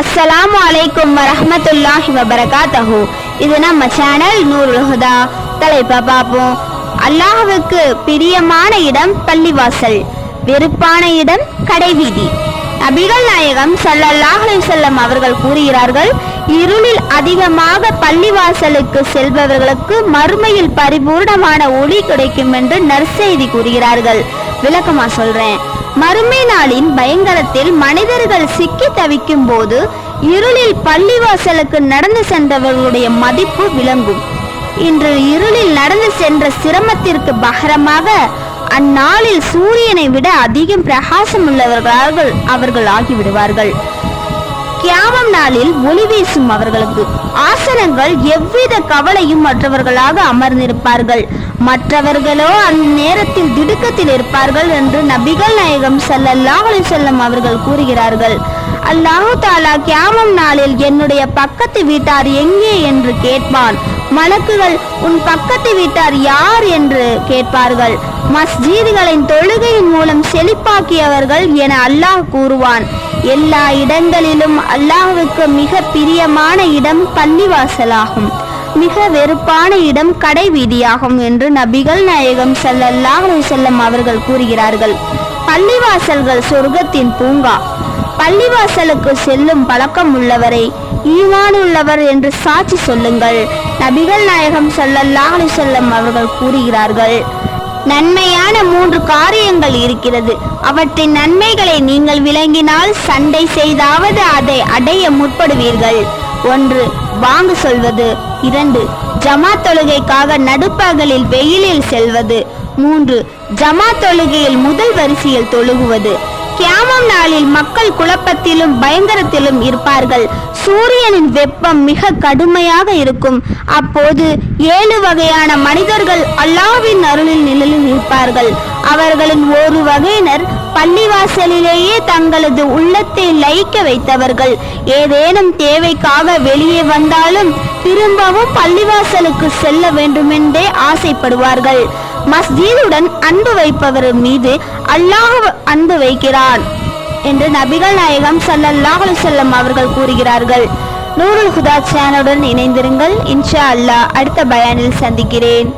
அஸ்ஸலாமு அலைக்கும் வரஹ்மத்துல்லாஹி வபரகாத்துஹு. இது நம்ம சேனல் நூருல் ஹுதா. தலைப்பை பார்ப்போம். அல்லாஹ்வுக்கு பிரியமான இடம் பள்ளிவாசல், வெறுப்பான இடம் கடைவீதி. நபிகள் நாயகம் ஸல்லல்லாஹு அலைஹி வஸல்லம் அவர்கள் கூறுகிறார்கள், இருளில் அதிகமாக பள்ளிவாசலுக்கு செல்பவர்களுக்கு மறுமையில் பரிபூர்ணமான ஒளி கிடைக்கும் என்று நற்செய்தி கூறுகிறார்கள். விளக்கமா சொல்றேன். மறுமை நாளின் பயங்கரத்தில் மனிதர்கள் சிக்கி தவிக்கும் போது இருளில் பள்ளிவாசலுக்கு நடந்து சென்றவர்களுடைய மதிப்பு விளங்கும். இன்று இருளில் நடந்து சென்ற சிரமத்திற்கு பகரமாக அந்நாளில் சூரியனை விட அதிகம் பிரகாசம் உள்ளவர்கள் அவர்கள் ஆகிவிடுவார்கள். கியாமம் நாளில் ஒளி வீசும் அவர்களுக்கு ஆசனங்கள் எவ்வித கவலையும் மற்றவர்களாக அமர்ந்திருப்பார்கள். மற்றவர்களோ அந்நேரத்தில் திடுக்கத்தில் இருப்பார்கள் என்று நபிகள் நாயகம் ஸல்லல்லாஹு அலைஹி வஸல்லம் அவர்கள் கூறுகிறார்கள். அல்லாஹ் தஆலா கியாமம் நாளில் என்னுடைய பக்கத்து வீட்டார் எங்கே என்று கேட்பான். மலக்குகள் உன் பக்கத்து வீட்டார் யார் என்று கேட்பார்கள். மஸ்ஜிதுகளின் தொழுகையின் மூலம் செழிப்பாக்கியவர்கள் என அல்லாஹ் கூறுவான். எல்லா இடங்களிலும் அல்லாஹ்வுக்கு மிக பிரியமான இடம் பள்ளிவாசலாகும், மிக வெறுப்பான இடம் கடை வீதியாகும் என்று நபிகள் நாயகம் ஸல்லல்லாஹு அலைஹி வஸல்லம் அவர்கள் கூறுகிறார்கள். பள்ளிவாசல்கள் சொர்க்கத்தின் பூங்கா. பள்ளிவாசலுக்கு செல்லும் பழக்கம் உள்ளவரை ஈமான் உள்ளவர் என்று சாட்சி சொல்லுங்கள். நபிகள் நாயகம் ஸல்லல்லாஹு அலைஹி வஸல்லம் அவர்கள் கூறுகிறார்கள், நன்மையான 3 காரியங்கள் இருக்கிறது. அவற்றின் நன்மைகளை நீங்கள் விளங்கினால் சண்டை செய்தாவது அதை அடைய முற்படுவீர்கள். 1. வாங்கு சொல்வது. 2. ஜமாத் தொழுகைக்காக நடுப்பகலில் வெயிலில் செல்வது. 3. ஜமாத் தொழுகையில் முதல் வரிசையில் தொழுகுவது. கியாமம் நாளில் மக்கள் குழப்பத்திலும் பயங்கரத்திலும் இருப்பார்கள். சூரியனின் வெப்பம் மிக கடுமையாக இருக்கும். அப்போது 7 வகையான மனிதர்கள் அல்லாஹ்வின் அருளில் நிழலில் இருப்பார்கள். அவர்களின் ஒரு வகையினர் பள்ளிவாசலிலேயே தங்களது உள்ளத்தை லயிக்க வைத்தவர்கள். ஏதேனும் தேவைக்காக வெளியே வந்தாலும் திரும்பவும் பள்ளிவாசலுக்கு செல்ல வேண்டுமென்றே ஆசைப்படுவார்கள். மஸ்ஜிதுடன் அன்பு வைப்பவர் மீது அல்லாஹ் அன்பு வைக்கிறான் என்று நபிகள் நாயகம் ஸல்லல்லாஹு அலைஹி வஸல்லம் அவர்கள் கூறுகிறார்கள். நூருல் ஹுதா சேனலுடன் இணைந்திருங்கள். இன்ஷா அல்லாஹ் அடுத்த பயானில் சந்திக்கிறேன்.